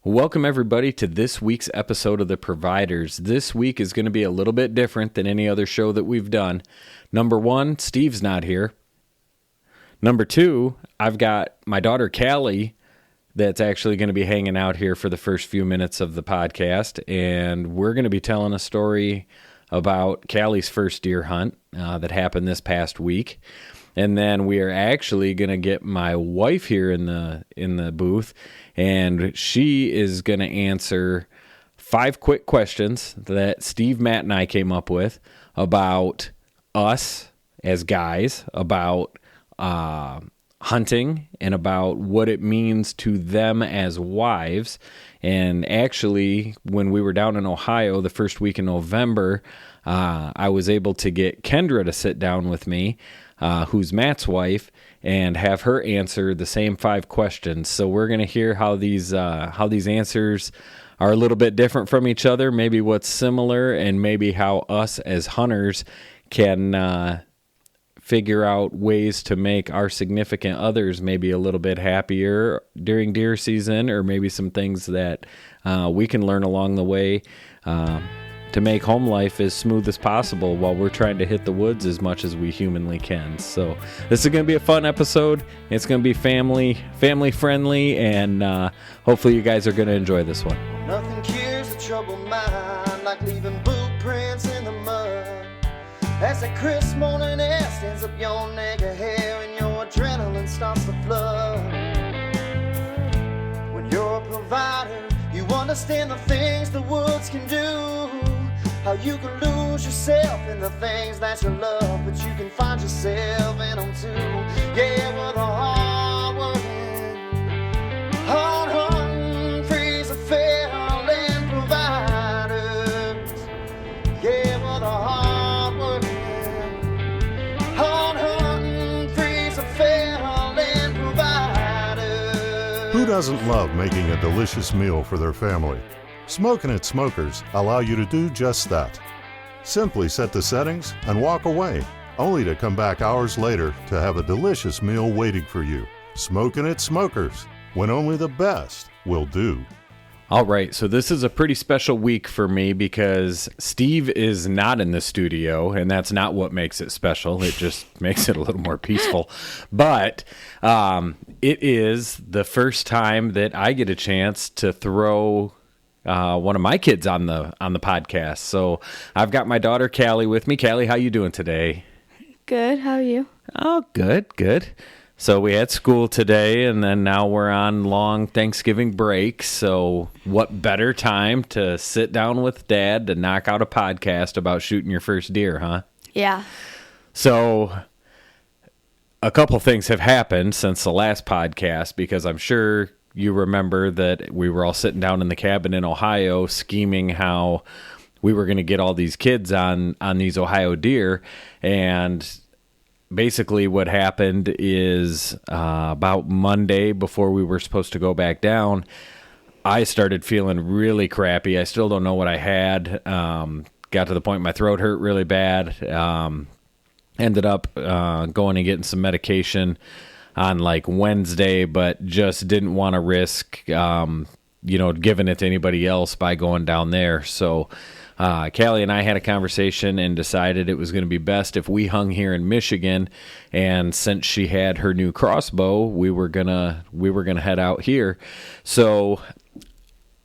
Welcome, everybody, to this week's episode of The Providers. This week is going to be a little bit different than any other show that we've done. Number one, Steve's not here. Number two, I've got my daughter, Callie, that's actually going to be hanging out here for the first few minutes of the podcast, and we're going to be telling a story about Callie's first deer hunt that happened this past week. And then we are actually going to get my wife here in the booth, and she is going to answer 5 quick questions that Steve, Matt, and I came up with about us as guys, about hunting, and about what it means to them as wives. And actually, when we were down in Ohio the first week in November, I was able to get Kendra to sit down with me, who's Matt's wife, and have her answer the same 5 questions. So we're going to hear how these answers are a little bit different from each other, maybe what's similar, and maybe how us as hunters can figure out ways to make our significant others maybe a little bit happier during deer season, or maybe some things that we can learn along the way to make home life as smooth as possible while we're trying to hit the woods as much as we humanly can. So this is going to be a fun episode. It's going to be family friendly, and hopefully you guys are going to enjoy this one. Nothing cures a troubled mind like leaving boot prints in the mud. As that crisp morning air stands up your neck of hair and your adrenaline starts to flood. When you're a provider, you understand the things the woods can do. How you can lose yourself in the things that you love, but you can find yourself in them too. Yeah, with a hard hunting, freeze a failing providers. Yeah, with a hard hunting, freeze a failing providers. Who doesn't love making a delicious meal for their family? Smoking at Smokers allow you to do just that. Simply set the settings and walk away, only to come back hours later to have a delicious meal waiting for you. Smoking at Smokers, when only the best will do. All right, so this is a pretty special week for me because Steve is not in the studio, and that's not what makes it special. It just makes it a little more peaceful. But it is the first time that I get a chance to throw one of my kids on the podcast. So I've got my daughter Callie with me. Callie, how you doing today? Good. How are you? Oh, good. So we had school today, and then now we're on long Thanksgiving break. So what better time to sit down with Dad to knock out a podcast about shooting your first deer, huh? Yeah. So a couple things have happened since the last podcast, because I'm sure you remember that we were all sitting down in the cabin in Ohio scheming how we were going to get all these kids on these Ohio deer. And basically what happened is about Monday, before we were supposed to go back down, I started feeling really crappy. I still don't know what I had. Got to the point my throat hurt really bad. Ended up going and getting some medication on like Wednesday, but just didn't want to risk, giving it to anybody else by going down there. So Callie and I had a conversation and decided it was going to be best if we hung here in Michigan. And since she had her new crossbow, we were gonna head out here. So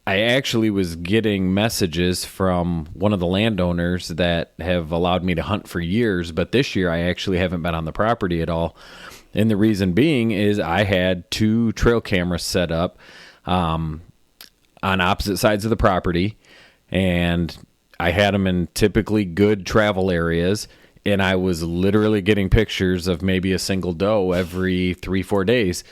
I actually was getting messages from one of the landowners that have allowed me to hunt for years, but this year I actually haven't been on the property at all. And the reason being is I had 2 trail cameras set up on opposite sides of the property, and I had them in typically good travel areas, and I was literally getting pictures of maybe a single doe every 3-4 days.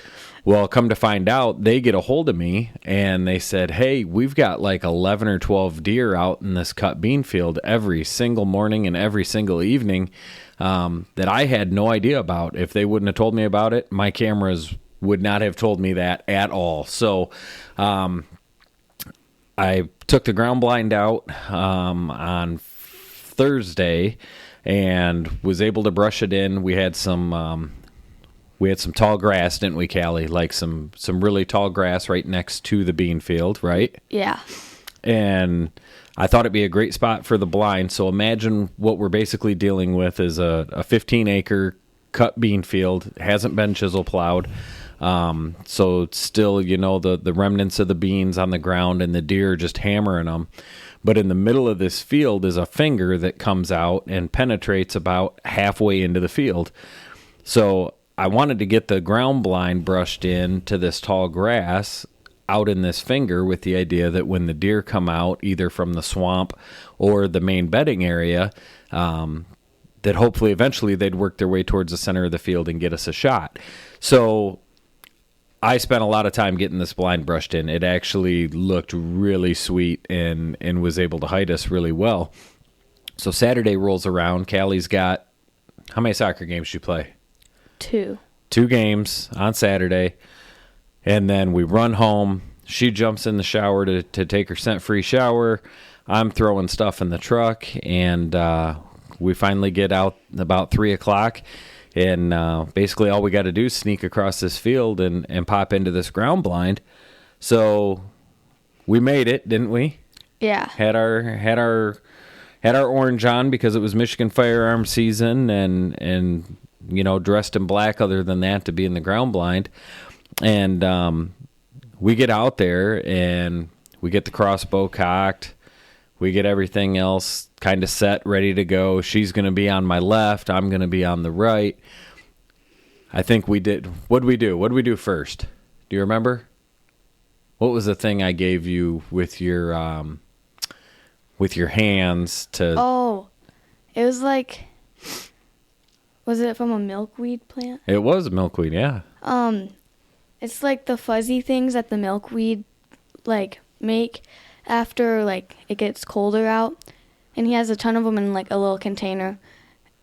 Well, come to find out, they get a hold of me, and they said, hey, we've got like 11 or 12 deer out in this cut bean field every single morning and every single evening that I had no idea about. If they wouldn't have told me about it, my cameras would not have told me that at all. So I took the ground blind out on Thursday and was able to brush it in. We had some we had some tall grass, didn't we, Callie? Like some really tall grass right next to the bean field, right? Yeah. And I thought it'd be a great spot for the blind. So imagine what we're basically dealing with is a 15-acre cut bean field. It hasn't been chisel plowed. So it's still, the remnants of the beans on the ground and the deer just hammering them. But in the middle of this field is a finger that comes out and penetrates about halfway into the field. So I wanted to get the ground blind brushed in to this tall grass out in this finger with the idea that when the deer come out, either from the swamp or the main bedding area, that hopefully eventually they'd work their way towards the center of the field and get us a shot. So I spent a lot of time getting this blind brushed in. It actually looked really sweet and was able to hide us really well. So Saturday rolls around. Callie's got, how many soccer games did you play? 2. 2 games on Saturday. And then we run home. She jumps in the shower to take her scent-free shower. I'm throwing stuff in the truck. And we finally get out about 3 o'clock. And basically all we got to do is sneak across this field and pop into this ground blind. So we made it, didn't we? Yeah. Had our orange on because it was Michigan firearm season and dressed in black other than that to be in the ground blind. And we get out there and we get the crossbow cocked. We get everything else kind of set, ready to go. She's going to be on my left. I'm going to be on the right. I think we did. What did we do? What did we do first? Do you remember? What was the thing I gave you with your hands to? Oh, it was like, was it from a milkweed plant? It was milkweed, yeah. It's like the fuzzy things that the milkweed make after it gets colder out, and he has a ton of them in a little container.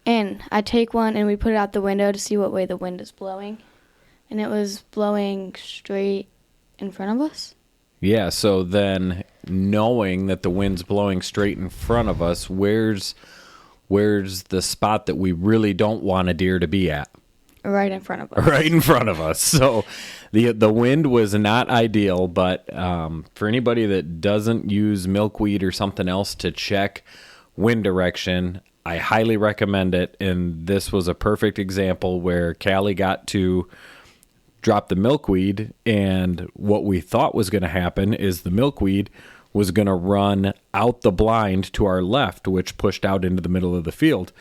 And I take one and we put it out the window to see what way the wind is blowing, and it was blowing straight in front of us. Yeah, so then knowing that the wind's blowing straight in front of us, where's the spot that we really don't want a deer to be at? Right in front of us. Right in front of us. So the wind was not ideal, but for anybody that doesn't use milkweed or something else to check wind direction, I highly recommend it. And this was a perfect example where Callie got to drop the milkweed, and what we thought was going to happen is the milkweed was going to run out the blind to our left, which pushed out into the middle of the field.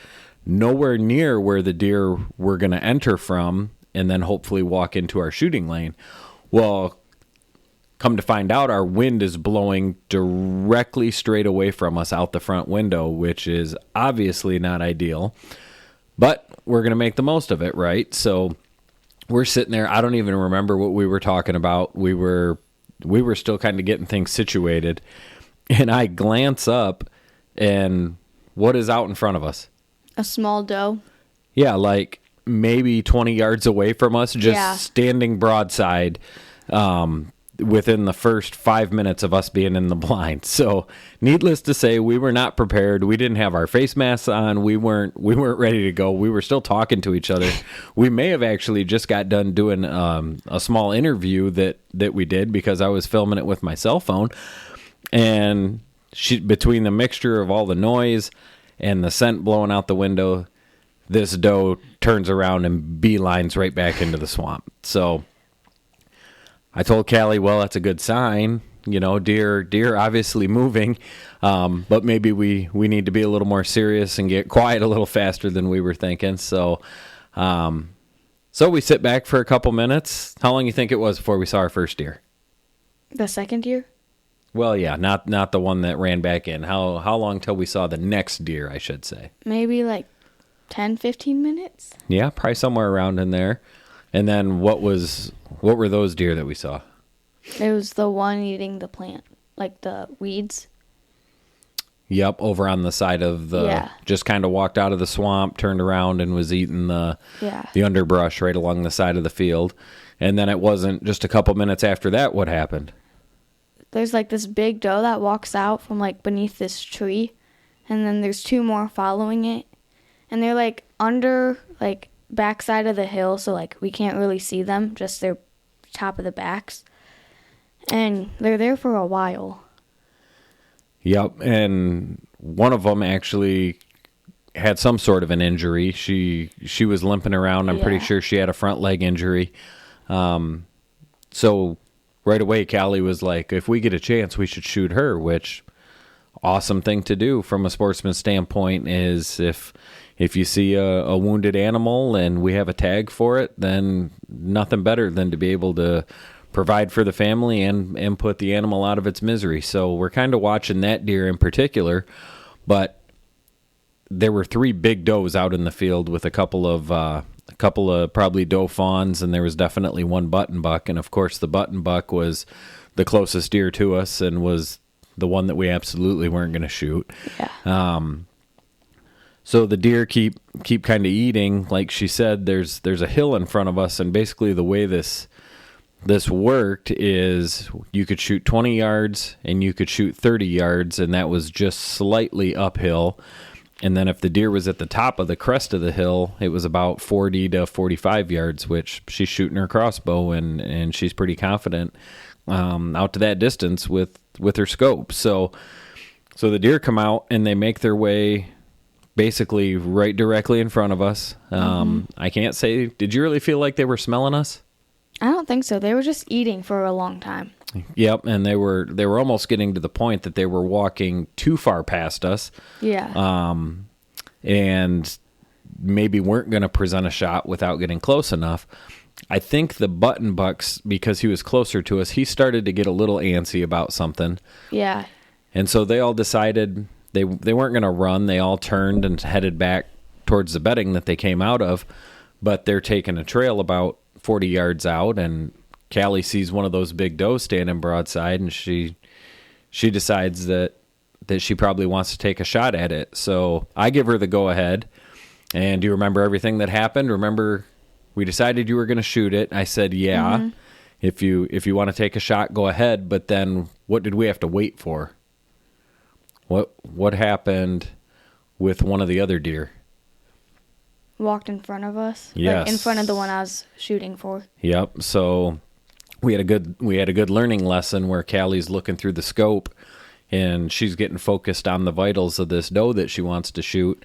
Nowhere near where the deer were going to enter from and then hopefully walk into our shooting lane. Well, come to find out, our wind is blowing directly straight away from us out the front window, which is obviously not ideal, but we're going to make the most of it, right? So we're sitting there. I don't even remember what we were talking about. We were still kind of getting things situated, and I glance up, and what is out in front of us? A small doe. Yeah, like maybe 20 yards away from us, just standing broadside within the first 5 minutes of us being in the blind. So needless to say, we were not prepared. We didn't have our face masks on. We weren't ready to go. We were still talking to each other. We may have actually just got done doing a small interview that we did because I was filming it with my cell phone. And between the mixture of all the noise and the scent blowing out the window, this doe turns around and beelines right back into the swamp. So I told Callie, well, that's a good sign. Deer obviously moving, but maybe we need to be a little more serious and get quiet a little faster than we were thinking. So we sit back for a couple minutes. How long do you think it was before we saw our first deer? The second deer? Well, yeah, not the one that ran back in. How long till we saw the next deer, I should say? Maybe 10, 15 minutes. Yeah, probably somewhere around in there. And then what were those deer that we saw? It was the one eating the plant, the weeds. Yep, over on the side of just kind of walked out of the swamp, turned around and was eating the underbrush right along the side of the field. And then it wasn't just a couple minutes after that, what happened? There's this big doe that walks out from beneath this tree, and then there's 2 more following it, and they're under backside of the hill, so like we can't really see them, just their top of the backs. And they're there for a while. Yep, and one of them actually had some sort of an injury. She was limping around. I'm pretty sure she had a front leg injury. So right away, Callie was like, if we get a chance, we should shoot her, which awesome thing to do from a sportsman standpoint is if you see a wounded animal and we have a tag for it, then nothing better than to be able to provide for the family and put the animal out of its misery. So we're kind of watching that deer in particular, but there were 3 big does out in the field with a couple of probably doe fawns, and there was definitely one button buck. And of course the button buck was the closest deer to us and was the one that we absolutely weren't going to shoot. Yeah. So the deer keep kind of eating. Like she said, there's a hill in front of us, and basically the way this worked is you could shoot 20 yards and you could shoot 30 yards, and that was just slightly uphill. And then if the deer was at the top of the crest of the hill, it was about 40 to 45 yards, which she's shooting her crossbow, and she's pretty confident out to that distance with her scope. So the deer come out and they make their way basically right directly in front of us. I can't say, did you really feel like they were smelling us? I don't think so. They were just eating for a long time. Yep, and they were almost getting to the point that they were walking too far past us. Yeah. And maybe weren't going to present a shot without getting close enough. I think the button bucks, because he was closer to us, he started to get a little antsy about something. Yeah. And so they all decided they weren't going to run. They all turned and headed back towards the bedding that they came out of, but they're taking a trail about 40 yards out, and Callie sees one of those big does standing broadside, and she decides that she probably wants to take a shot at it. So I give her the go-ahead. And do you remember everything that happened? Remember, we decided you were going to shoot it. I said, yeah. Mm-hmm. If you want to take a shot, go ahead. But then what did we have to wait for? What happened with one of the other deer? Walked in front of us. Yes. Like in front of the one I was shooting for. Yep. So we had a good learning lesson where Callie's looking through the scope and she's getting focused on the vitals of this doe that she wants to shoot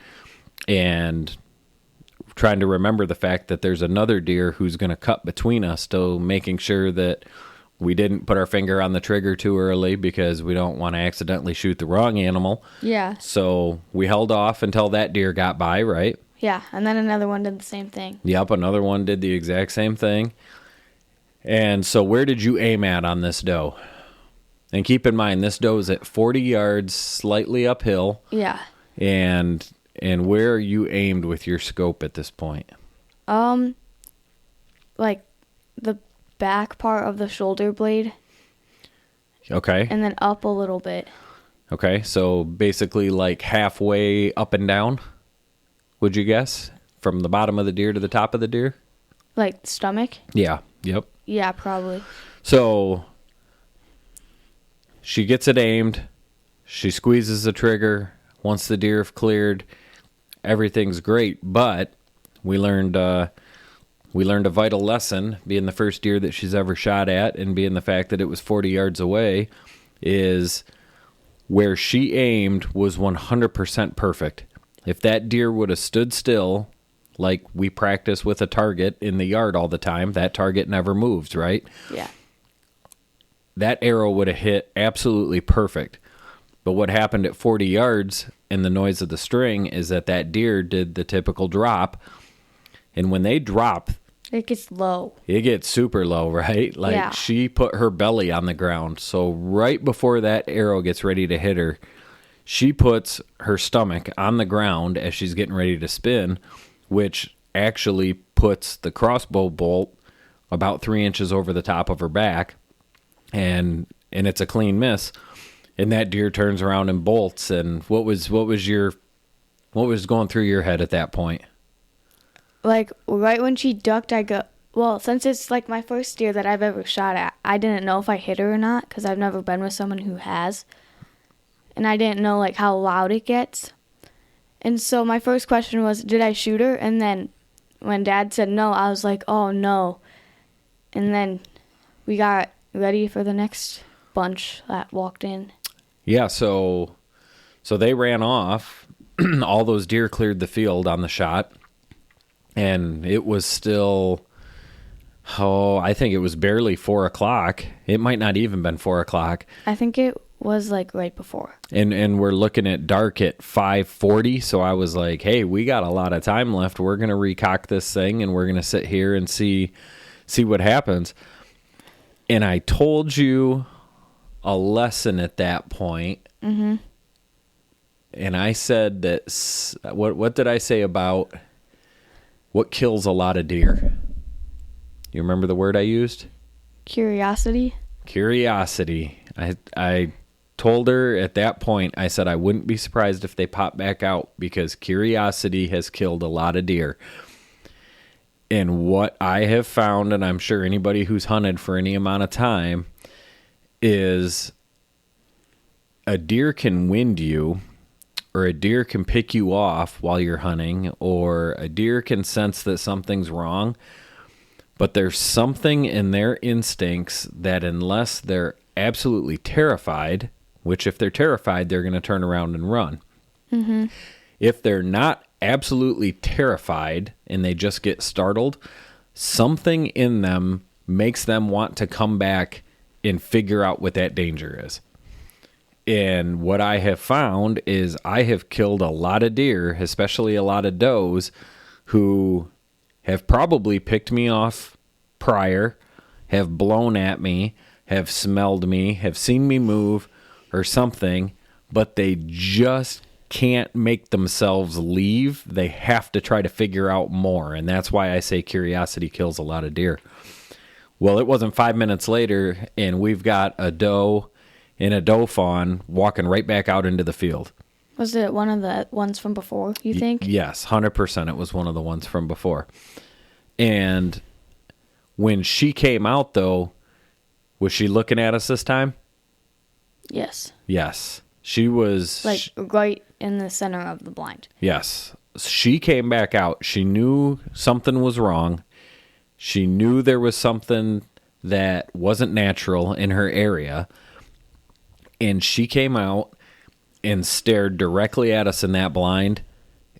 and trying to remember the fact that there's another deer who's going to cut between us, so making sure that we didn't put our finger on the trigger too early because we don't want to accidentally shoot the wrong animal. Yeah. So we held off until that deer got by, right? Yeah, and then another one did the same thing. Yep, another one did the exact same thing. And so where did you aim at on this doe? And keep in mind, this doe is at 40 yards, slightly uphill. Yeah. And where are you aimed with your scope at this point? Like the back part of the shoulder blade. Okay. And then up a little bit. Okay, so basically like halfway up and down, would you guess? From the bottom of the deer to the top of the deer? Like stomach? Yeah, yep. Yeah, probably. So she gets it aimed. She squeezes the trigger. Once the deer have cleared, everything's great. But we learned a vital lesson, being the first deer that she's ever shot at, and being the fact that it was 40 yards away, is where she aimed was 100% perfect. If that deer would have stood still, like we practice with a target in the yard all the time, that target never moves, right? Yeah. That arrow would have hit absolutely perfect. But what happened at 40 yards and the noise of the string is that deer did the typical drop. And when they drop, it gets low. It gets super low, right? Like yeah. She put her belly on the ground. So right before that arrow gets ready to hit her, she puts her stomach on the ground as she's getting ready to spin, which actually puts the crossbow bolt about 3 inches over the top of her back. And it's a clean miss. And that deer turns around and bolts. And what was going through your head at that point? Like right when she ducked, I go, well, since it's like my first deer that I've ever shot at, I didn't know if I hit her or not because I've never been with someone who has. And I didn't know like how loud it gets. And so my first question was, did I shoot her? And then when Dad said no, I was like, oh no. And then we got ready for the next bunch that walked in. Yeah, so they ran off. All those deer cleared the field on the shot. And it was still, I think it was barely 4 o'clock. It might not even been 4 o'clock. I think it was like right before. And we're looking at dark at 5:40. So I was like, hey, we got a lot of time left. We're going to recock this thing and we're going to sit here and see what happens. And I told you a lesson at that point. Mm-hmm. And I said that, what did I say about what kills a lot of deer? You remember the word I used? Curiosity. Curiosity. I told her at that point, I said I wouldn't be surprised if they pop back out because curiosity has killed a lot of deer. And what I have found, and I'm sure anybody who's hunted for any amount of time, is a deer can wind you, or a deer can pick you off while you're hunting, or a deer can sense that something's wrong, but there's something in their instincts that unless they're absolutely terrified, which if they're terrified, they're going to turn around and run. Mm-hmm. If they're not absolutely terrified and they just get startled, something in them makes them want to come back and figure out what that danger is. And what I have found is I have killed a lot of deer, especially a lot of does, who have probably picked me off prior, have blown at me, have smelled me, have seen me move or something, but they just can't make themselves leave. They have to try to figure out more. And that's why I say curiosity kills a lot of deer. Well, it wasn't 5 minutes later, and we've got a doe and a doe fawn walking right back out into the field. Was it one of the ones from before, you think? Yes, 100% it was one of the ones from before. And when she came out, though, was she looking at us this time? Yes. Yes. She was... Like right in the center of the blind. Yes. She came back out. She knew something was wrong. She knew there was something that wasn't natural in her area. And she came out and stared directly at us in that blind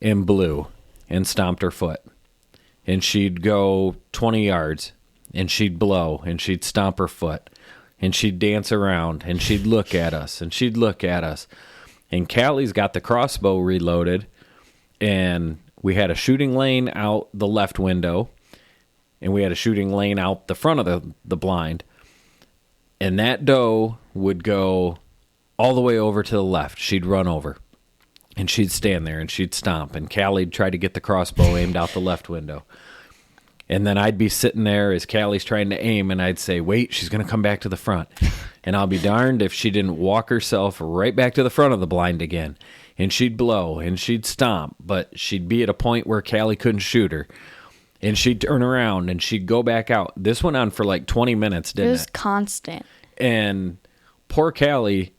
and blew and stomped her foot. And she'd go 20 yards and she'd blow and she'd stomp her foot and she'd dance around and she'd look at us and she'd look at us. And Callie's got the crossbow reloaded and we had a shooting lane out the left window and we had a shooting lane out the front of the blind. And that doe would go all the way over to the left. She'd run over. And she'd stand there and she'd stomp. And Callie'd try to get the crossbow aimed out the left window. And then I'd be sitting there as Callie's trying to aim, and I'd say, wait, she's going to come back to the front. And I'll be darned if she didn't walk herself right back to the front of the blind again. And she'd blow and she'd stomp, but she'd be at a point where Callie couldn't shoot her. And she'd turn around and she'd go back out. This went on for like 20 minutes, didn't it? It was constant. And poor Callie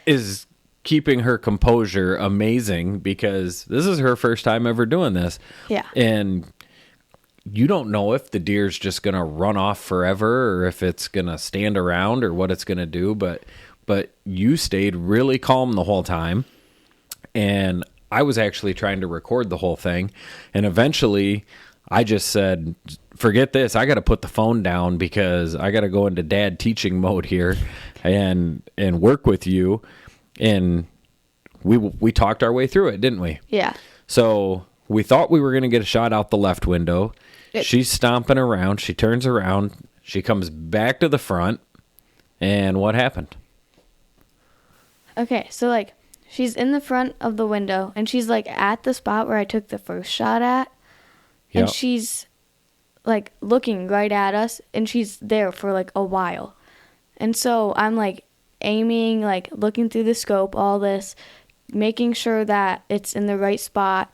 is keeping her composure amazing because this is her first time ever doing this. Yeah. And you don't know if the deer's just going to run off forever or if it's going to stand around or what it's going to do. But you stayed really calm the whole time. And I was actually trying to record the whole thing. And eventually I just said, forget this. I got to put the phone down because I got to go into dad teaching mode here and work with you. And we talked our way through it, didn't we? Yeah. So we thought we were going to get a shot out the left window. She's stomping around. She turns around. She comes back to the front. And what happened? Okay, so like she's in the front of the window and she's like at the spot where I took the first shot at. And Yep. she's like looking right at us and she's there for like a while. And so I'm like aiming, like looking through the scope, all this, making sure that it's in the right spot.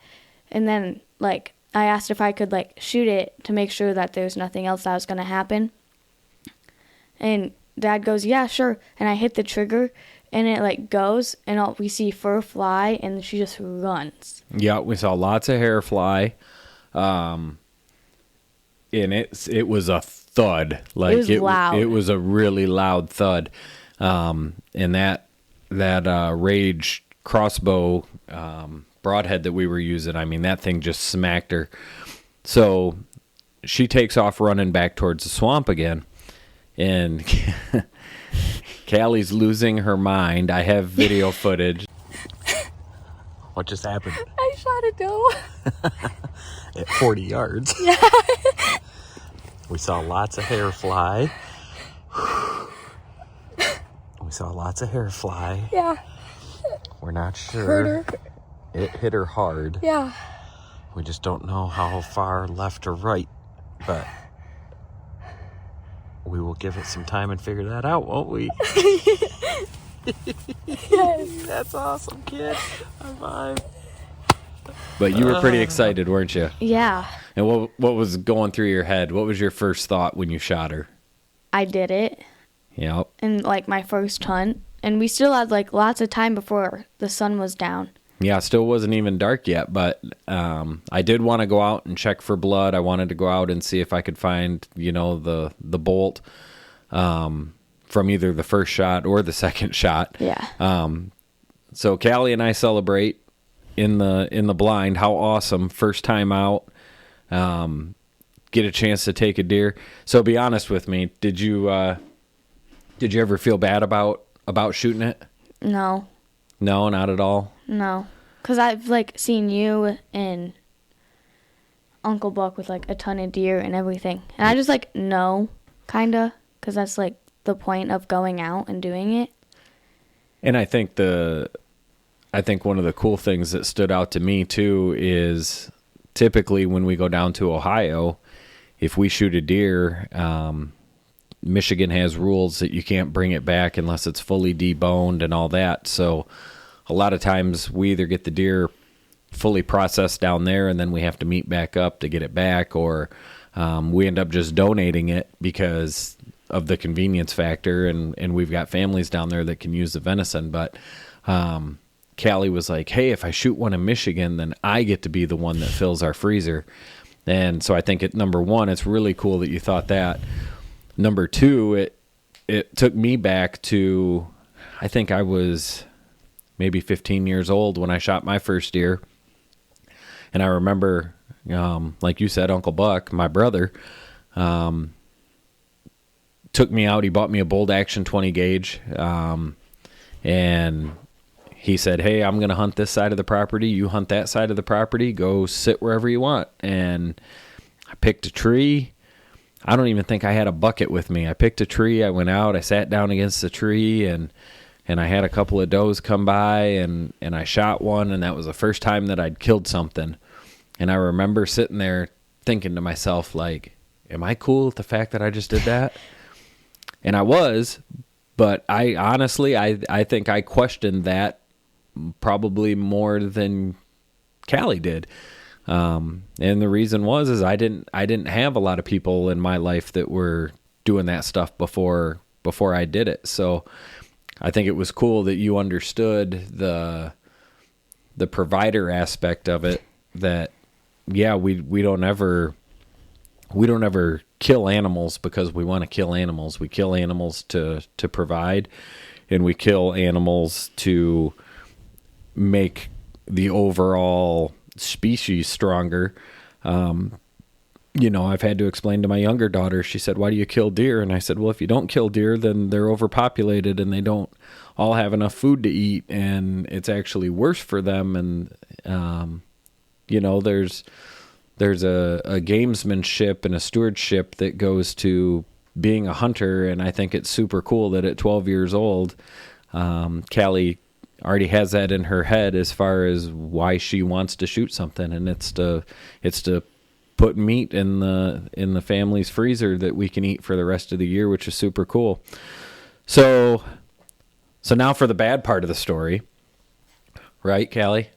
And then like I asked if I could like shoot it to make sure that there's nothing else that was going to happen. And Dad goes, yeah, sure. And I hit the trigger and it like goes and we see fur fly and she just runs. Yeah, we saw lots of hair fly. and it was a thud. Like It was loud. It was a really loud thud. And that Rage crossbow broadhead that we were using, I mean, that thing just smacked her. So she takes off running back towards the swamp again, and Callie's losing her mind. I have video footage. What just happened? I shot a doe. At 40 yards. Yeah. We saw lots of hair fly. We saw lots of hair fly. Yeah. We're not sure. Hurt her. It hit her hard. Yeah. We just don't know how far left or right, but we will give it some time and figure that out, won't we? Yes. That's awesome, kid. High five. But you were pretty excited, weren't you? Yeah. And what was going through your head? What was your first thought when you shot her? I did it Yep. in like my first hunt, and we still had like lots of time before the sun was down. Yeah, it still wasn't even dark yet, but I did want to go out and check for blood. I wanted to go out and see if I could find, the bolt from either the first shot or the second shot. Yeah. So Callie and I celebrate in the blind. How awesome! First time out, get a chance to take a deer. So be honest with me. Did you ever feel bad about shooting it? No. No, not at all. No. Because I've like seen you and Uncle Buck with like a ton of deer and everything, and I just like know, kinda, because that's like the point of going out and doing it. And I think one of the cool things that stood out to me too is typically when we go down to Ohio, if we shoot a deer, Michigan has rules that you can't bring it back unless it's fully deboned and all that. So a lot of times we either get the deer fully processed down there and then we have to meet back up to get it back, or we end up just donating it because of the convenience factor, and we've got families down there that can use the venison. But Callie was like, hey, if I shoot one in Michigan, then I get to be the one that fills our freezer. And so I think number one, it's really cool that you thought that. Number two, it took me back to, I think I was maybe 15 years old when I shot my first deer. And I remember, like you said, Uncle Buck, my brother, took me out. He bought me a bolt action 20 gauge. And he said, hey, I'm going to hunt this side of the property. You hunt that side of the property. Go sit wherever you want. And I picked a tree. I don't even think I had a bucket with me. I picked a tree. I went out. I sat down against the tree, and I had a couple of does come by, and I shot one, and that was the first time that I'd killed something. And I remember sitting there thinking to myself, like, am I cool with the fact that I just did that? And I was, but I honestly, I think I questioned that probably more than Callie did. And the reason is I didn't have a lot of people in my life that were doing that stuff before I did it. So I think it was cool that you understood the provider aspect of it, that, yeah, we don't ever kill animals because we want to kill animals. We kill animals to provide, and we kill animals to make the overall species stronger. I've had to explain to my younger daughter. She said, why do you kill deer? And I said, well, if you don't kill deer, then they're overpopulated and they don't all have enough food to eat, and it's actually worse for them. And there's a gamesmanship and a stewardship that goes to being a hunter, and I think it's super cool that at 12 years old, Callie already has that in her head as far as why she wants to shoot something, and it's to put meat in the family's freezer that we can eat for the rest of the year, which is super cool. So now for the bad part of the story, right, Callie?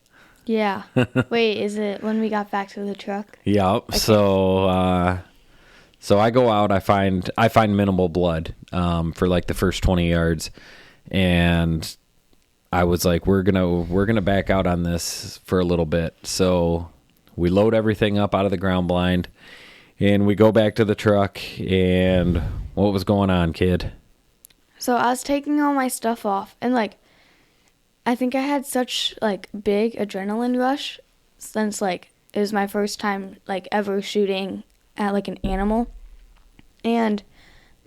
Yeah. Wait, is it when we got back to the truck? Yep. Okay. So I go out, I find minimal blood for like the first 20 yards, and I was like, we're gonna back out on this for a little bit. So we load everything up out of the ground blind, and we go back to the truck. And what was going on, kid? So I was taking all my stuff off, and like, I think I had such like big adrenaline rush since like it was my first time like ever shooting at like an animal, and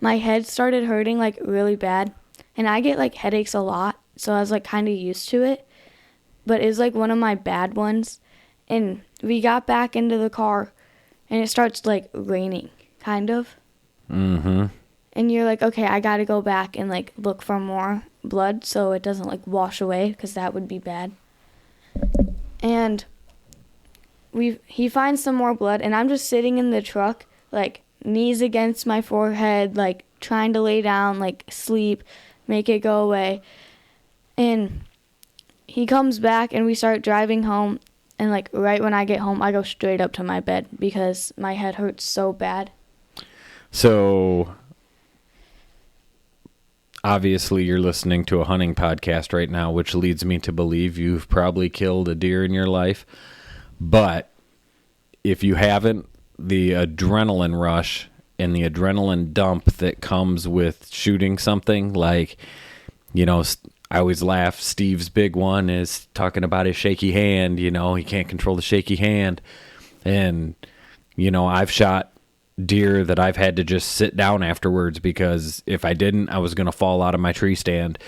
my head started hurting like really bad, and I get like headaches a lot, so I was like kind of used to it, but it was like one of my bad ones. And we got back into the car, and it starts like raining, kind of. Mm-hmm. And you're like, okay, I gotta go back and like look for more blood so it doesn't like wash away, because that would be bad. And he finds some more blood, and I'm just sitting in the truck, like knees against my forehead, like trying to lay down, like sleep, make it go away. And he comes back, and we start driving home, and like right when I get home, I go straight up to my bed because my head hurts so bad. So obviously you're listening to a hunting podcast right now, which leads me to believe you've probably killed a deer in your life. But if you haven't, the adrenaline rush and the adrenaline dump that comes with shooting something, like, you know, I always laugh, Steve's big one is talking about his shaky hand. You know, he can't control the shaky hand. And, you know, I've shot deer that I've had to just sit down afterwards, because if I didn't, I was going to fall out of my tree stand.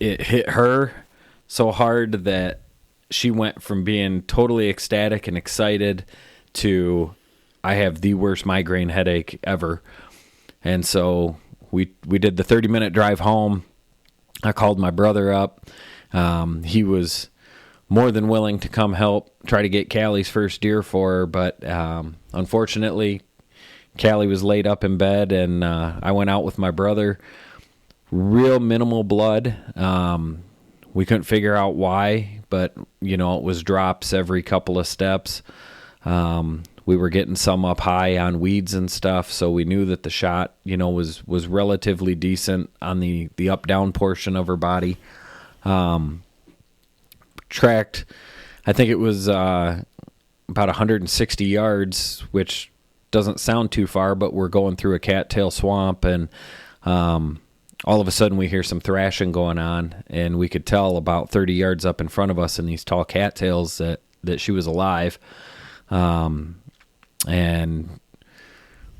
It hit her so hard that she went from being totally ecstatic and excited to, I have the worst migraine headache ever. And so we did the 30-minute drive home. I called my brother up. He was more than willing to come help try to get Callie's first deer for her, but unfortunately, Callie was laid up in bed, and I went out with my brother. Real minimal blood. We couldn't figure out why, but, you know, it was drops every couple of steps. We were getting some up high on weeds and stuff, so we knew that the shot, you know, was relatively decent on the up-down portion of her body. Tracked, I think it was about 160 yards, which doesn't sound too far, but we're going through a cattail swamp, and all of a sudden we hear some thrashing going on, and we could tell about 30 yards up in front of us in these tall cattails that she was alive. And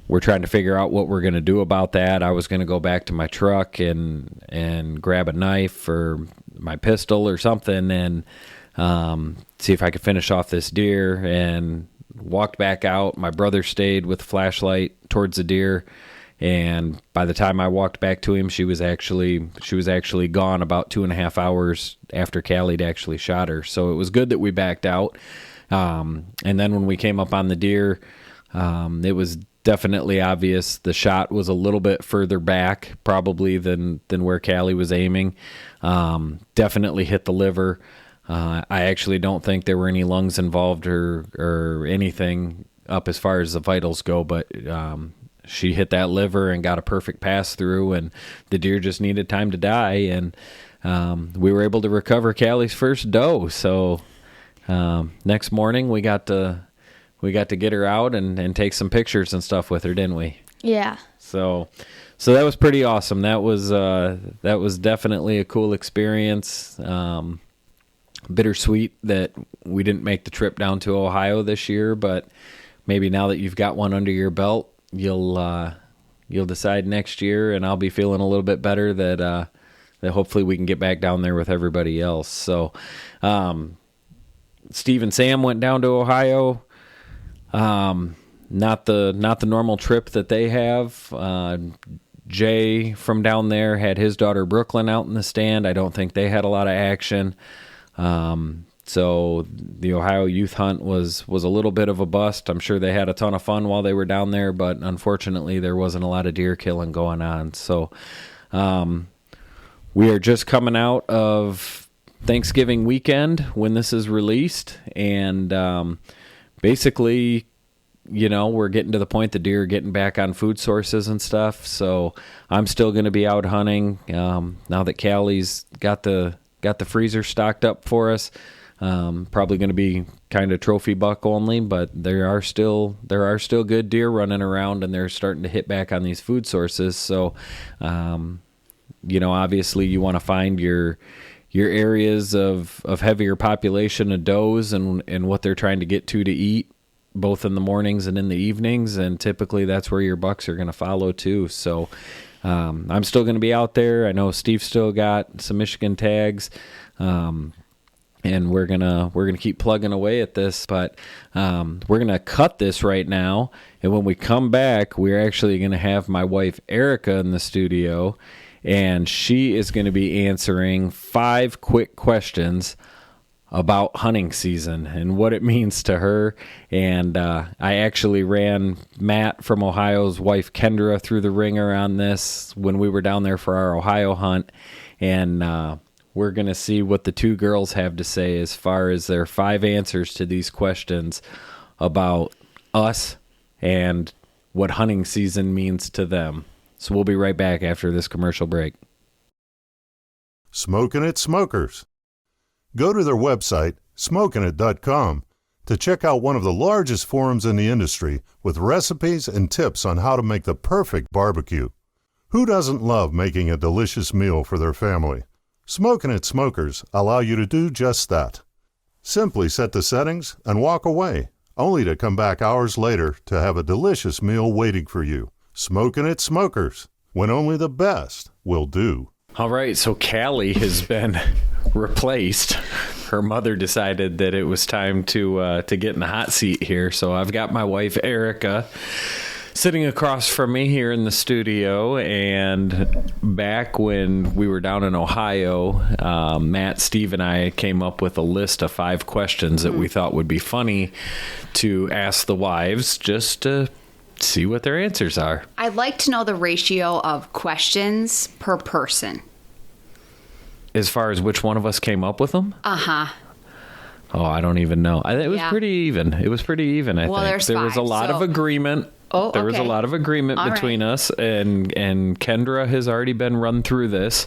we're trying to figure out what we're going to do about that. I was going to go back to my truck and grab a knife or my pistol or something and see if I could finish off this deer, and walked back out. My brother stayed with the flashlight towards the deer, and by the time I walked back to him, she was actually gone about 2.5 hours after Callie'd actually shot her. So it was good that we backed out. And then when we came up on the deer, it was definitely obvious the shot was a little bit further back probably than where Callie was aiming. Definitely hit the liver. I actually don't think there were any lungs involved or anything up as far as the vitals go, but she hit that liver and got a perfect pass through, and the deer just needed time to die, and we were able to recover Callie's first doe. So next morning we got to get her out and take some pictures and stuff with her, didn't we? Yeah. So that was pretty awesome. That was definitely a cool experience. Bittersweet that we didn't make the trip down to Ohio this year, but maybe now that you've got one under your belt, you'll decide next year, and I'll be feeling a little bit better that hopefully we can get back down there with everybody else. So Steve and Sam went down to Ohio. Not the normal trip that they have. Jay from down there had his daughter Brooklyn out in the stand. I don't think they had a lot of action. So the Ohio youth hunt was a little bit of a bust. I'm sure they had a ton of fun while they were down there, but unfortunately there wasn't a lot of deer killing going on. So we are just coming out of Thanksgiving weekend when this is released, and basically, you know, we're getting to the point the deer are getting back on food sources and stuff. So I'm still going to be out hunting now that Callie's got the freezer stocked up for us. Probably going to be kind of trophy buck only, but there are still good deer running around, and they're starting to hit back on these food sources. So, obviously you want to find your areas of heavier population of does and what they're trying to get to eat, both in the mornings and in the evenings, and typically that's where your bucks are going to follow too. So I'm still going to be out there. I know Steve's still got some Michigan tags, and we're gonna keep plugging away at this. But we're gonna cut this right now, and when we come back, we're actually going to have my wife Erica in the studio, and she is going to be answering 5 quick questions about hunting season and what it means to her. And I actually ran Matt from Ohio's wife Kendra through the ringer on this when we were down there for our Ohio hunt. And we're going to see what the 2 girls have to say as far as their 5 answers to these questions about us and what hunting season means to them. So we'll be right back after this commercial break. Smokin' It Smokers. Go to their website, smokinit.com, to check out one of the largest forums in the industry with recipes and tips on how to make the perfect barbecue. Who doesn't love making a delicious meal for their family? Smokin' It Smokers allow you to do just that. Simply set the settings and walk away, only to come back hours later to have a delicious meal waiting for you. Smokin' It Smokers, when only the best will do. All right, so Callie has been replaced. Her mother decided that it was time to get in the hot seat here. So I've got my wife Erica sitting across from me here in the studio. And back when we were down in Ohio, Matt, Steve, and I came up with a list of 5 questions that we thought would be funny to ask the wives, just to see what their answers are. I'd like to know the ratio of questions per person. As far as which one of us came up with them? Uh-huh. Oh, I don't even know. It was pretty even. It was pretty even, I think. There was a lot of agreement. Oh, there was a lot of agreement between us, and Kendra has already been run through this.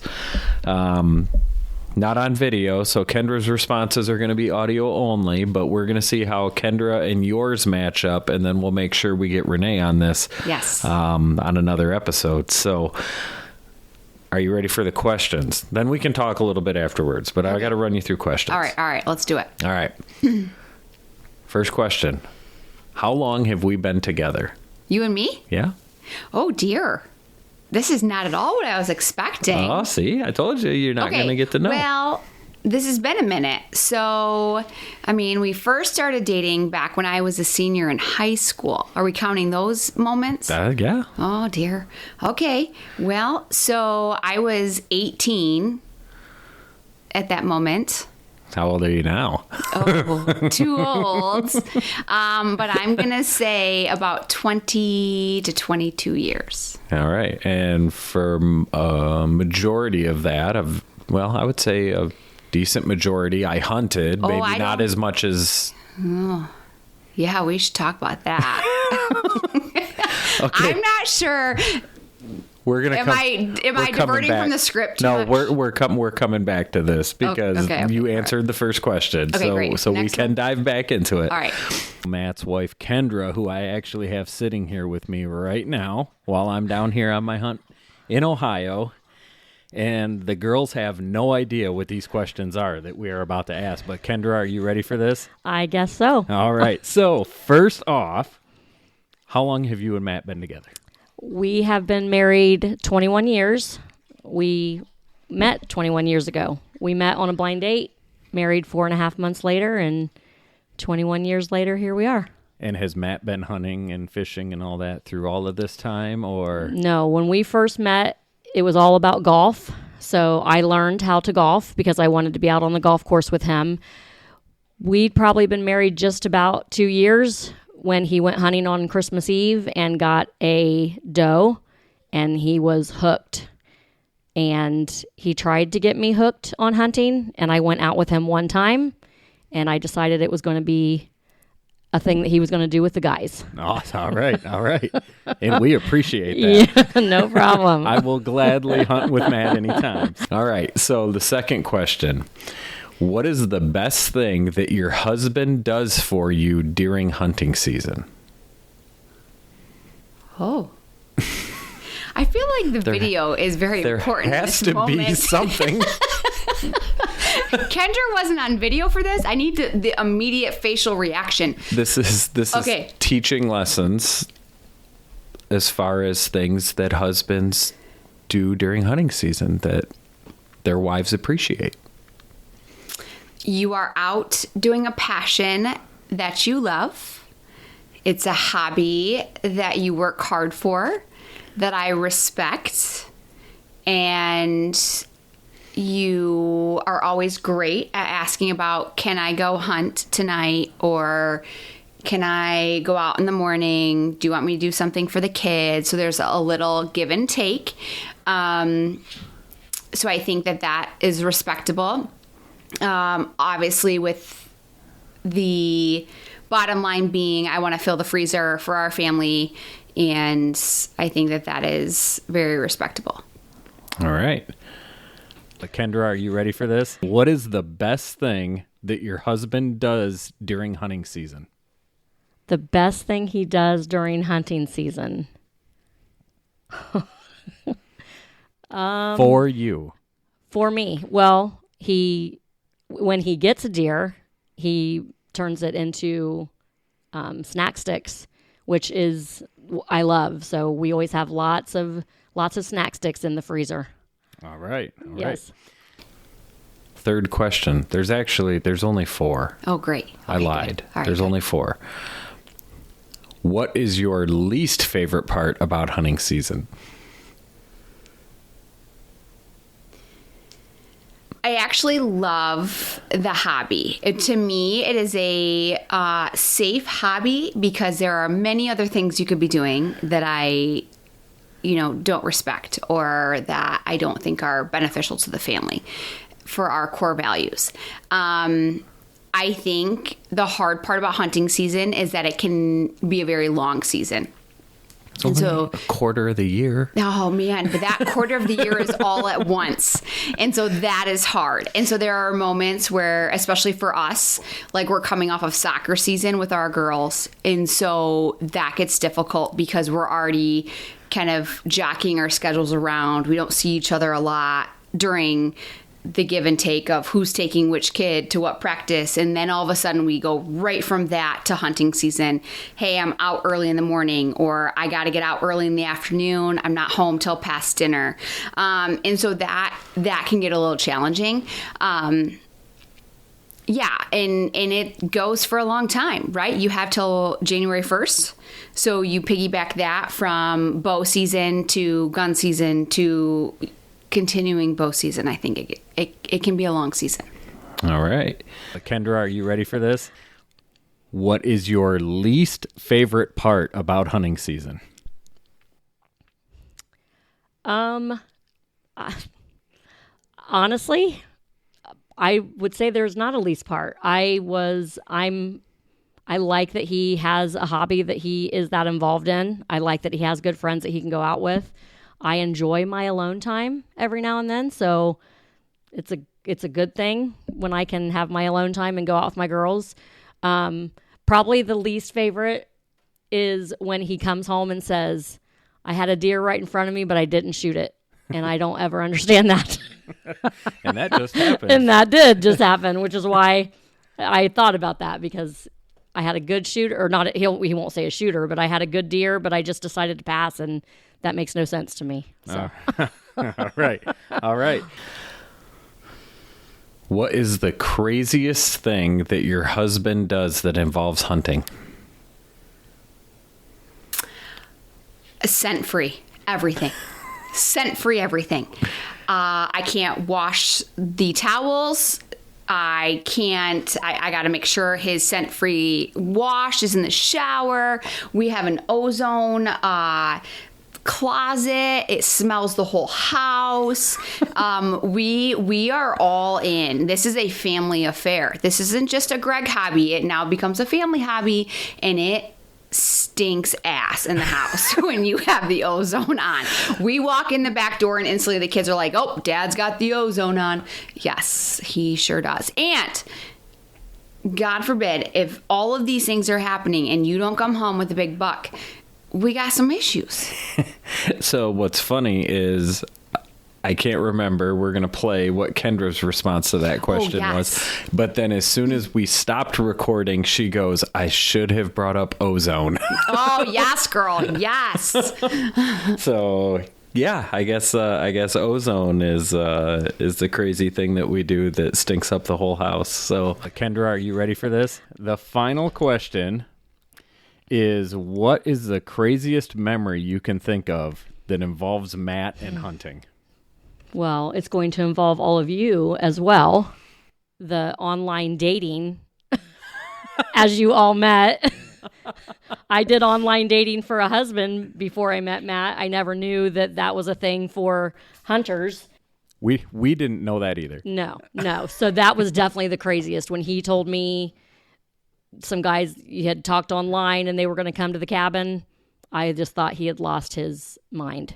Not on video, so Kendra's responses are going to be audio only, but we're going to see how Kendra and yours match up, and then we'll make sure we get Renee on this. Yes. On another episode. So, are you ready for the questions? Then we can talk a little bit afterwards, but I got to run you through questions. All right, let's do it. All right. First question. How long have we been together? You and me? Yeah. Oh, dear. This is not at all what I was expecting. Oh, see? I told you you're not going to get to know. Well, this has been a minute. So, we first started dating back when I was a senior in high school. Are we counting those moments? Yeah. Oh, dear. Okay. Well, so I was 18 at that moment. How old are you now? Oh, too old. But I'm going to say about 20 to 22 years. All right. And for a majority of that, I would say a decent majority, I hunted. Maybe not as much as... Oh, yeah, we should talk about that. Okay. I'm not sure... We're gonna. Am I diverting from the script too much? We're coming back to this because you answered the first question, great. So we can dive back into it. All right. Matt's wife Kendra, who I actually have sitting here with me right now while I'm down here on my hunt in Ohio, and the girls have no idea what these questions are that we are about to ask. But Kendra, are you ready for this? I guess so. All right. So first off, how long have you and Matt been together? We have been married 21 years. We met 21 years ago. We met on a blind date, married 4.5 months later, and 21 years later, here we are. And has Matt been hunting and fishing and all that through all of this time, or? No, when we first met, it was all about golf. So I learned how to golf because I wanted to be out on the golf course with him. We'd probably been married just about 2 years when he went hunting on Christmas Eve and got a doe, and he was hooked. And he tried to get me hooked on hunting, and I went out with him one time, and I decided it was going to be a thing that he was going to do with the guys. Oh, all right. And we appreciate that. Yeah, no problem. I will gladly hunt with Matt anytime. All right, so the second question. What is the best thing that your husband does for you during hunting season? Oh. I feel like the video is very important. There in has this to moment. be something. Kendra wasn't on video for this. I need the immediate facial reaction. This is Okay. teaching lessons as far as things that husbands do during hunting season that their wives appreciate. You are out doing a passion that you love. It's a hobby that you work hard for, that I respect, and you are always great at asking about, can I go hunt tonight? Or can I go out in the morning? Do you want me to do something for the kids? So there's a little give and take. So I think that is respectable. Obviously, with the bottom line being, I want to fill the freezer for our family. And I think that is very respectable. All right. Kendra, are you ready for this? What is the best thing that your husband does during hunting season? The best thing he does during hunting season. For you. For me, well, when he gets a deer, he turns it into snack sticks, which is I love. So we always have lots of snack sticks in the freezer. All right. Yes. Third question. There's only 4. Oh, great. I Okay, lied. good. All right, There's good. only 4. What is your least favorite part about hunting season? I actually love the hobby. To me, it is a safe hobby because there are many other things you could be doing that I, don't respect or that I don't think are beneficial to the family for our core values. I think the hard part about hunting season is that it can be a very long season. And so a quarter of the year. Oh man, but that quarter of the year is all at once. And so that is hard. And so there are moments where, especially for us, like we're coming off of soccer season with our girls. And so that gets difficult because we're already kind of jockeying our schedules around. We don't see each other a lot during the give and take of who's taking which kid to what practice. And then all of a sudden we go right from that to hunting season. Hey, I'm out early in the morning, or I got to get out early in the afternoon. I'm not home till past dinner. And so that can get a little challenging. Yeah. And it goes for a long time, right? You have till January 1st. So you piggyback that from bow season to gun season to continuing bow season. I think it can be a long season. All right. Kendra, are you ready for this? What is your least favorite part about hunting season? Honestly, I would say there's not a least part. I like that he has a hobby that he is that involved in. I like that he has good friends that he can go out with. I enjoy my alone time every now and then, so it's a good thing when I can have my alone time and go out with my girls. Probably the least favorite is when he comes home and says, I had a deer right in front of me, but I didn't shoot it. And I don't ever understand that. And that just happened. And that did just happen, which is why I thought about that, because I had a good shooter, or not, he won't say a shooter, but I had a good deer, but I just decided to pass, and that makes no sense to me. So. All right. What is the craziest thing that your husband does that involves hunting? Scent-free everything. Scent-free everything. I can't wash the towels. I got to make sure his scent-free wash is in the shower. We have an ozone closet. It smells the whole house. We are all in. This is a family affair. This isn't just a Greg hobby. It now becomes a family hobby, and it stinks ass in the house when you have the ozone on. We walk in the back door and instantly the kids are like, oh, Dad's got the ozone on. Yes, he sure does. And God forbid, if all of these things are happening and you don't come home with a big buck, we got some issues. So what's funny is I can't remember. We're going to play what Kendra's response to that question was. But then as soon as we stopped recording, she goes, I should have brought up ozone. Oh, yes, girl. Yes. So, yeah, I guess ozone is the crazy thing that we do that stinks up the whole house. So, Kendra, are you ready for this? The final question is, what is the craziest memory you can think of that involves Matt and hunting? Well, it's going to involve all of you as well. The online dating, as you all met. I did online dating for a husband before I met Matt. I never knew that was a thing for hunters. We didn't know that either. No. So that was definitely the craziest when he told me some guys he had talked online and they were going to come to the cabin. I just thought he had lost his mind.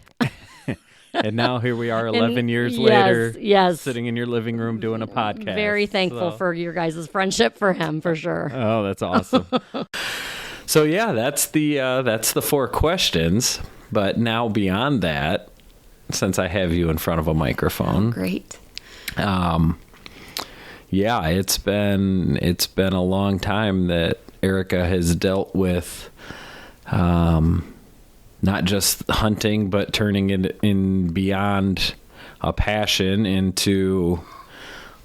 And now here we are 11 years later, sitting in your living room doing a podcast. Very thankful for your guys' friendship for him, for sure. Oh, that's awesome. So yeah, that's the 4 questions. But now beyond that, since I have you in front of a microphone, great. Yeah, it's been a long time that Erica has dealt with. Not just hunting, but turning it in beyond a passion into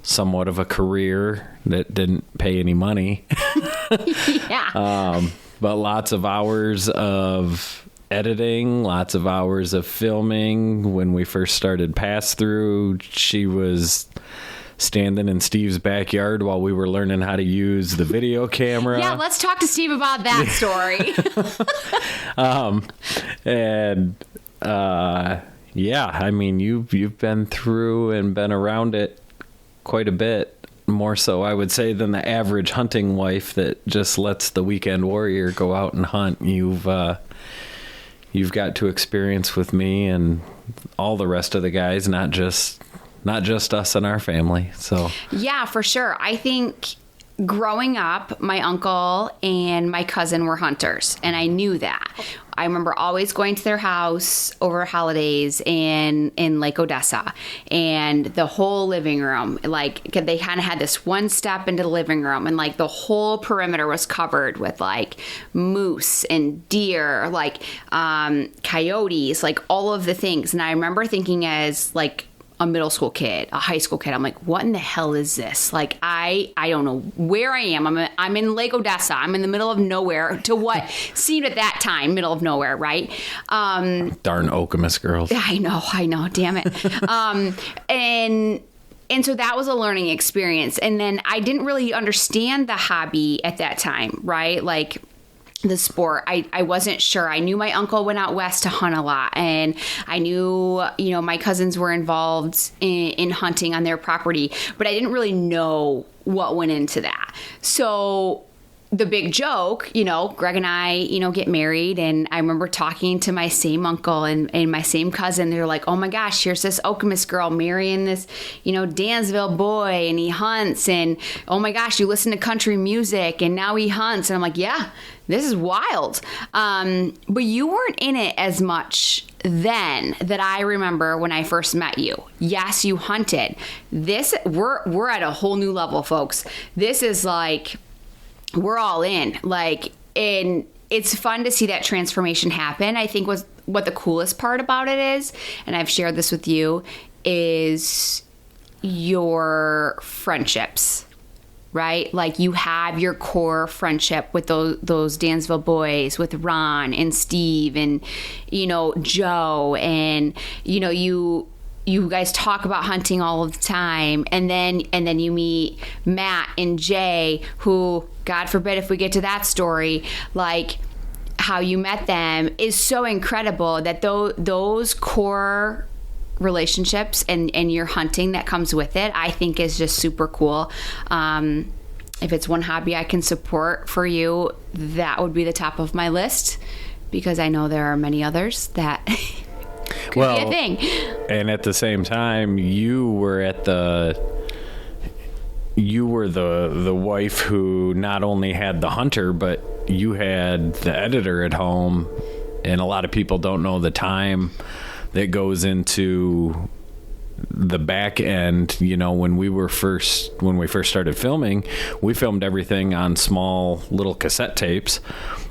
somewhat of a career that didn't pay any money. Yeah. But lots of hours of editing, lots of hours of filming. When we first started Pass Through, she was standing in Steve's backyard while we were learning how to use the video camera. Yeah, let's talk to Steve about that story. Yeah, I mean, you've been through and been around it quite a bit, more so I would say than the average hunting wife that just lets the weekend warrior go out and hunt. You've got to experience with me and all the rest of the guys, not just us and our family. So yeah, for sure. I think growing up, my uncle and my cousin were hunters, and I knew that. I remember always going to their house over holidays in Lake Odessa, and the whole living room, like they kind of had this one step into the living room, and like the whole perimeter was covered with like moose and deer, like coyotes, like all of the things. And I remember thinking as like a middle school kid, a high school kid, I'm like, what in the hell is this? Like, I don't know where I am. I'm in Lake Odessa. I'm in the middle of nowhere to what seemed at that time, middle of nowhere, right? Darn Okemos girls. I know, damn it. And so that was a learning experience. And then I didn't really understand the hobby at that time, right? Like, the sport. I wasn't sure. I knew my uncle went out west to hunt a lot, and I knew, my cousins were involved in hunting on their property, but I didn't really know what went into that. So the big joke, Greg and I, get married, and I remember talking to my same uncle and my same cousin. They're like, oh my gosh, here's this Okemos girl marrying this, Dansville boy, and he hunts, and oh my gosh, you listen to country music, and now he hunts. And I'm like, yeah, this is wild. But you weren't in it as much then that I remember when I first met you. Yes, you hunted. We're at a whole new level, folks. This is like, we're all in. Like, and it's fun to see that transformation happen. I think what the coolest part about it is, and I've shared this with you, is your friendships, right? Like, you have your core friendship with those Dansville boys, with Ron and Steve and, Joe, and, you guys talk about hunting all of the time, and then you meet Matt and Jay, who, God forbid if we get to that story, like how you met them is so incredible, that those core relationships and your hunting that comes with it, I think is just super cool. if it's one hobby I can support for you, that would be the top of my list, because I know there are many others that could be a thing. And at the same time, you were the wife who not only had the hunter, but you had the editor at home, and a lot of people don't know the time that goes into the back end. You know, when we first started filming, we filmed everything on small little cassette tapes,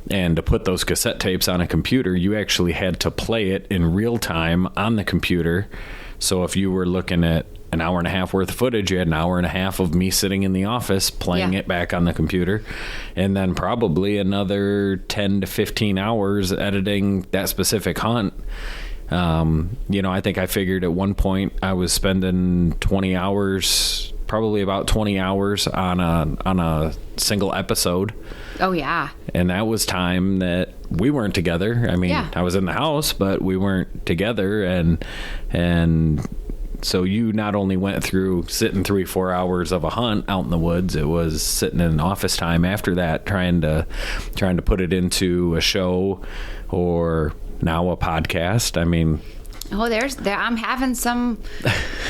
and to put those cassette tapes on a computer, you actually had to play it in real time on the computer. So if you were looking at an hour and a half worth of footage, you had an hour and a half of me sitting in the office playing it back on the computer, and then probably another 10 to 15 hours editing that specific hunt. You know, I think I figured at one point I was spending 20 hours, probably about 20 hours on a single episode. Oh yeah. And that was time that we weren't together. I mean, I was in the house, but we weren't together. And so you not only went through sitting 3-4 hours of a hunt out in the woods, it was sitting in office time after that, trying to put it into a show or now a podcast. I mean, I'm having some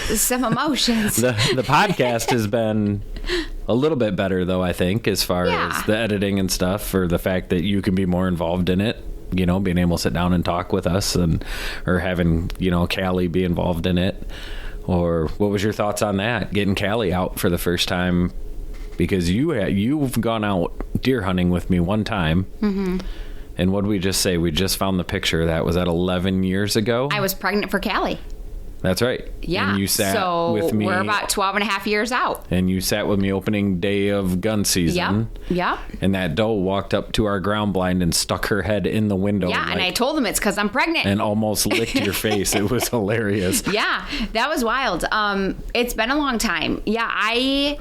emotions. The podcast has been a little bit better, though, I think, as far as the editing and stuff, or the fact that you can be more involved in it. You know, being able to sit down and talk with us, or having, you know, Callie be involved in it. Or what was your thoughts on that, getting Callie out for the first time? Because you've gone out deer hunting with me one time. Mm-hmm. And what did we just say? We just found the picture. Was that 11 years ago? I was pregnant for Callie. That's right. Yeah. And you sat with me. We're about 12 and a half years out. And you sat with me opening day of gun season. Yep. And that doe walked up to our ground blind and stuck her head in the window. Yeah, and I told him it's because I'm pregnant. And almost licked your face. It was hilarious. Yeah, that was wild. It's been a long time. Yeah,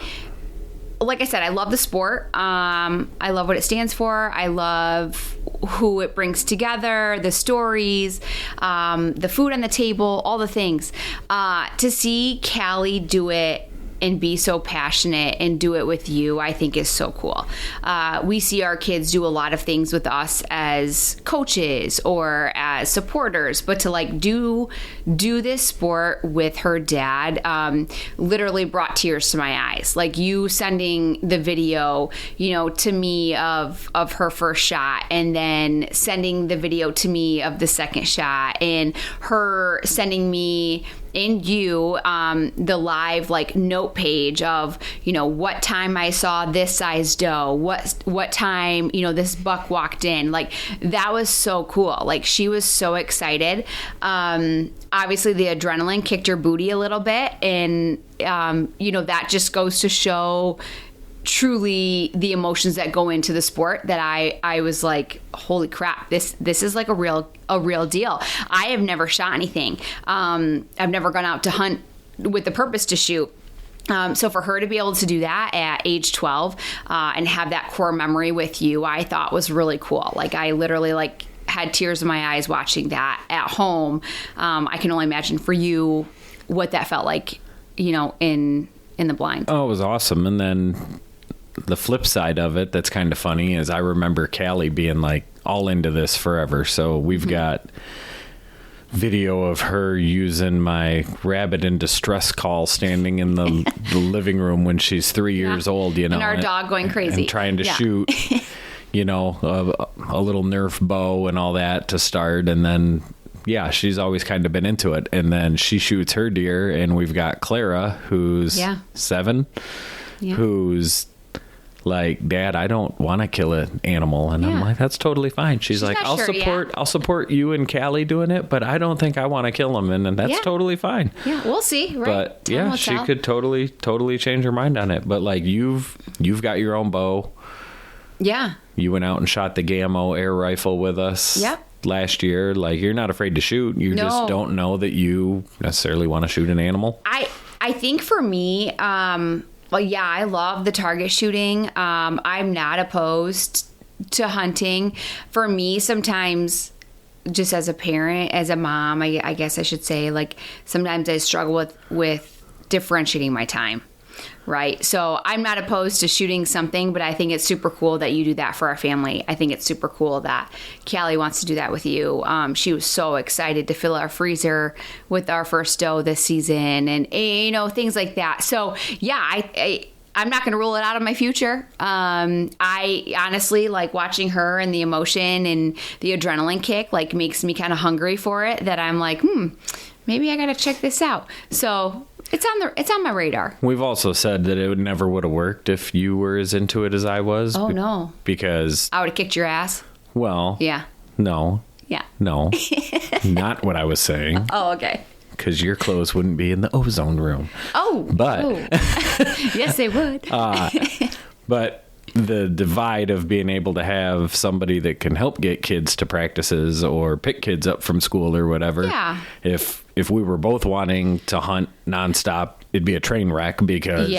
like I said, I love the sport. I love what it stands for. I love who it brings together, the stories, the food on the table, all the things. To see Callie do it and be so passionate and do it with you, I think is so cool. We see our kids do a lot of things with us as coaches or as supporters, but to like do this sport with her dad literally brought tears to my eyes. Like you sending the video, you know, to me of her first shot, and then sending the video to me of the second shot, and her sending me and you the live like note page of, you know, what time I saw this size doe, what time, you know, this buck walked in. Like that was so cool. Like she was so excited. Obviously the adrenaline kicked her booty a little bit, and you know, that just goes to show truly the emotions that go into the sport, that I was like, holy crap, this is like a real deal. I have never shot anything. I've never gone out to hunt with the purpose to shoot. So for her to be able to do that at age 12 and have that core memory with you, I thought was really cool. Like I literally like had tears in my eyes watching that at home. I can only imagine for you what that felt like, you know, in the blind. Oh, it was awesome. And then the flip side of it that's kind of funny is I remember Callie being like all into this forever. So we've got video of her using my rabbit in distress call standing in the living room when she's 3 years old, you know. And our dog going crazy. And trying to shoot, you know, a little Nerf bow and all that to start. And then, yeah, she's always kind of been into it. And then she shoots her deer, and we've got Clara, who's 7, who's like, Dad, I don't want to kill an animal. And I'm like, that's totally fine. She's like, I'll support you and Callie doing it, but I don't think I want to kill them. And that's totally fine. Yeah, we'll see. Right? But yeah, she could totally change her mind on it. But like you've got your own bow. Yeah. You went out and shot the Gammo air rifle with us. Last year. Like, you're not afraid to shoot. You just don't know that you necessarily want to shoot an animal. I think for me, well, yeah, I love the target shooting. I'm not opposed to hunting. For me, sometimes, just as a parent, as a mom, I guess I should say, like, sometimes I struggle with differentiating my time. Right. So I'm not opposed to shooting something, but I think it's super cool that you do that for our family. I think it's super cool that Callie wants to do that with you. She was so excited to fill our freezer with our first doe this season and, things like that. So, yeah, I'm not going to rule it out of my future. I honestly like watching her and the emotion and the adrenaline kick like makes me kind of hungry for it, that I'm like, maybe I got to check this out. So it's on my radar. We've also said that it never would have worked if you were as into it as I was. Oh, no. Because I would have kicked your ass. Well, yeah. No. Yeah. No. Not what I was saying. Oh, okay. Because your clothes wouldn't be in the ozone room. Oh. But. Oh. Yes, they would. But the divide of being able to have somebody that can help get kids to practices or pick kids up from school or whatever. Yeah. If we were both wanting to hunt nonstop, it'd be a train wreck because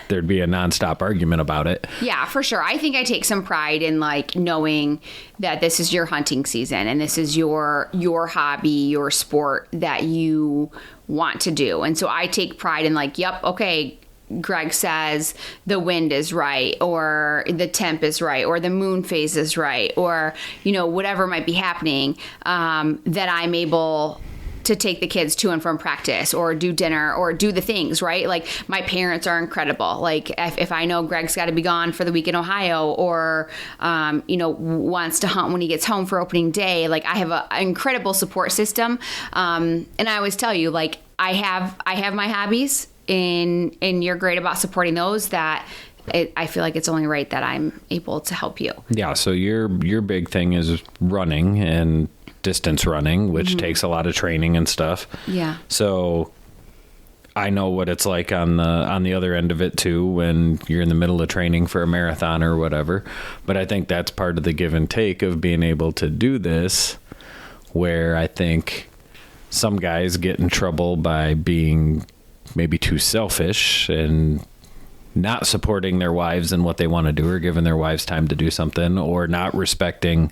there'd be a nonstop argument about it. Yeah, for sure. I think I take some pride in like knowing that this is your hunting season and this is your hobby, your sport that you want to do. And so I take pride in like, yep, okay, Greg says the wind is right, or the temp is right, or the moon phase is right, or, whatever might be happening, that I'm able to take the kids to and from practice or do dinner or do the things, right? Like my parents are incredible. Like if I know Greg's got to be gone for the week in Ohio or, wants to hunt when he gets home for opening day, like I have an incredible support system. And I always tell you, like I have my hobbies and you're great about supporting those that I feel like it's only right that I'm able to help you. Yeah. So your big thing is running and distance running, which takes a lot of training and stuff. Yeah. So I know what it's like on the other end of it too, when you're in the middle of training for a marathon or whatever. But I think that's part of the give and take of being able to do this, where I think some guys get in trouble by being maybe too selfish and not supporting their wives in what they want to do, or giving their wives time to do something, or not respecting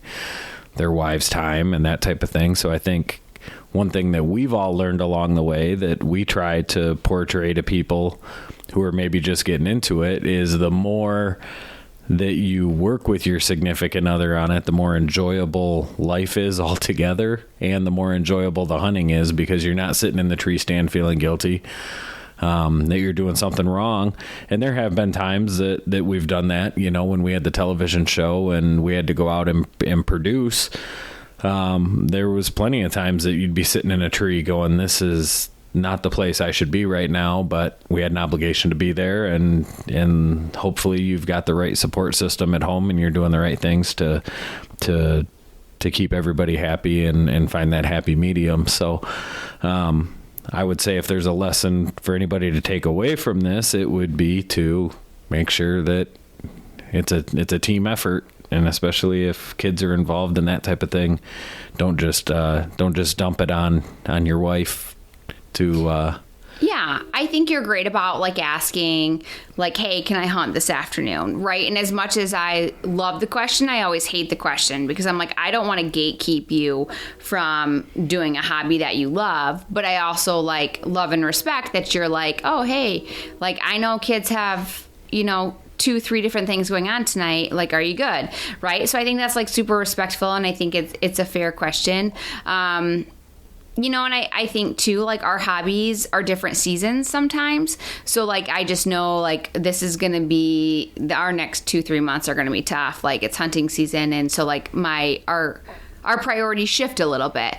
their wives' time and that type of thing. So I think one thing that we've all learned along the way that we try to portray to people who are maybe just getting into it is the more that you work with your significant other on it, the more enjoyable life is altogether, and the more enjoyable the hunting is, because you're not sitting in the tree stand feeling guilty that you're doing something wrong. And there have been times that we've done that, when we had the television show and we had to go out and produce. There was plenty of times that you'd be sitting in a tree going, this is not the place I should be right now, but we had an obligation to be there, and hopefully you've got the right support system at home and you're doing the right things to keep everybody happy and find that happy medium. So I would say if there's a lesson for anybody to take away from this, it would be to make sure that it's a team effort, and especially if kids are involved in that type of thing, don't just dump it on your wife to Yeah, I think you're great about like asking, like, hey, can I hunt this afternoon? Right. And as much as I love the question, I always hate the question, because I'm like, I don't want to gatekeep you from doing a hobby that you love. But I also like love and respect that you're like, oh, hey, like I know kids have, 2-3 different things going on tonight. Like, are you good? Right. So I think that's like super respectful. And I think it's a fair question. And I think too, like our hobbies are different seasons sometimes. So like, I just know like this is going to be our next 2-3 months are going to be tough. Like it's hunting season. And so like our priorities shift a little bit.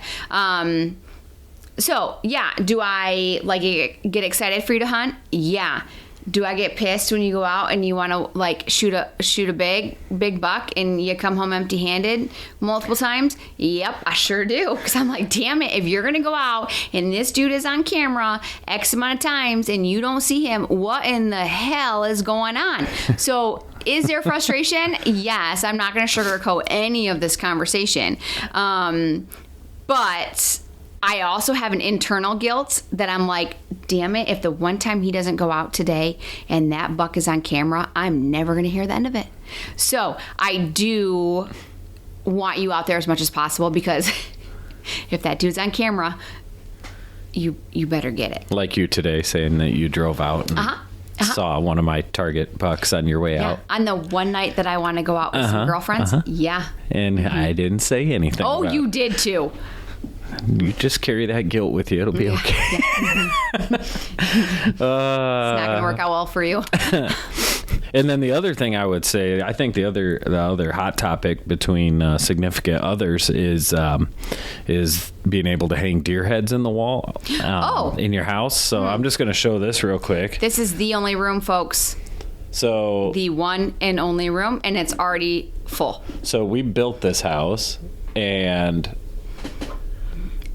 So yeah. Do I like get excited for you to hunt? Yeah. Do I get pissed when you go out and you want to like shoot a big buck and you come home empty-handed multiple times? Yep, I sure do. Because I'm like, damn it, if you're going to go out and this dude is on camera X amount of times and you don't see him, what in the hell is going on? So is there frustration? Yes, I'm not going to sugarcoat any of this conversation. But I also have an internal guilt that I'm like, damn it, if the one time he doesn't go out today and that buck is on camera, I'm never going to hear the end of it. So I do want you out there as much as possible, because if that dude's on camera, you better get it. Like you today saying that you drove out. And saw one of my target bucks on your way Yeah. out. On the one night that I want to go out with some girlfriends. Yeah. And I didn't say anything. Oh, about you it. did too. You just carry that guilt with you. It'll be okay. It's not going to work out well for you. And then the other thing I would say, I think the other hot topic between significant others is being able to hang deer heads in the wall in your house. So I'm just going to show this real quick. This is the only room, folks. So The one and only room, and it's already full. So we built this house, and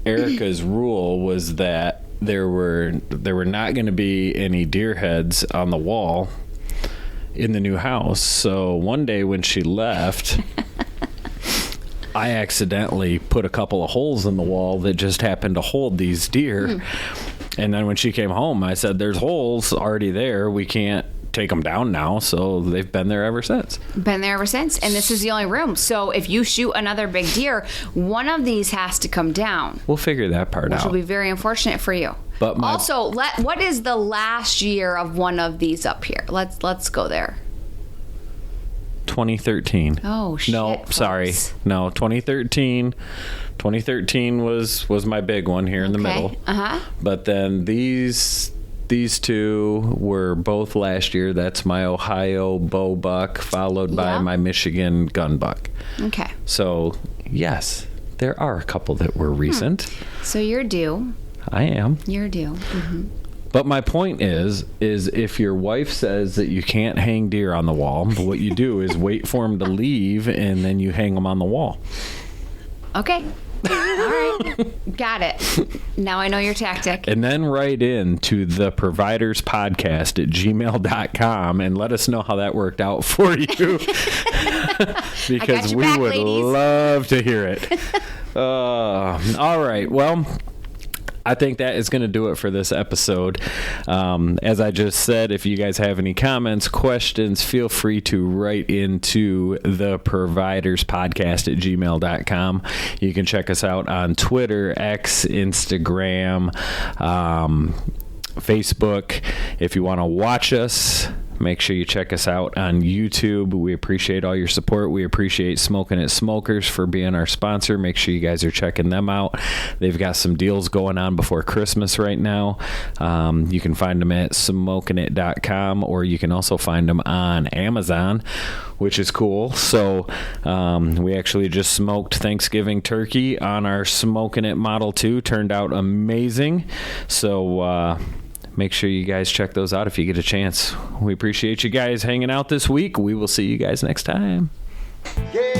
Erica's rule was that there were not going to be any deer heads on the wall in the new house. So one day when she left, I accidentally put a couple of holes in the wall that just happened to hold these deer. And then when she came home, I said, there's holes already there. We can't take them down now. So they've been there ever since. Been there ever since. And this is the only room. So if you shoot another big deer, one of these has to come down. We'll figure that part Which out. will be very unfortunate for you. But also, what is the last year of one of these up here? Let's go there. 2013. Oh, shit, No, folks. sorry. No, 2013. 2013 was my big one here in the middle. But then these two were both last year. That's my Ohio bow buck, followed by my Michigan gun buck. Okay. So, yes, there are a couple that were recent. So you're due. I am. You're due. But my point is if your wife says that you can't hang deer on the wall, what you do is wait for them to leave, and then you hang them on the wall. Okay. All right. Got it. Now I know your tactic. And then write in to theproviderspodcast@gmail.com and let us know how that worked out for you. Because your we back, would ladies. love to hear it. All right. Well, I think that is going to do it for this episode. As I just said, if you guys have any comments, questions, feel free to write into theproviderspodcast@gmail.com. You can check us out on Twitter, X, Instagram, Facebook. If you want to watch us, make sure you check us out on YouTube. We appreciate all your support. We appreciate Smoking It Smokers for being our sponsor. Make sure you guys are checking them out. They've got some deals going on before Christmas right now. You can find them at smokingit.com, or you can also find them on Amazon, which is cool. So we actually just smoked Thanksgiving turkey on our Smoking It Model 2. Turned out amazing. So make sure you guys check those out if you get a chance. We appreciate you guys hanging out this week. We will see you guys next time. Yeah.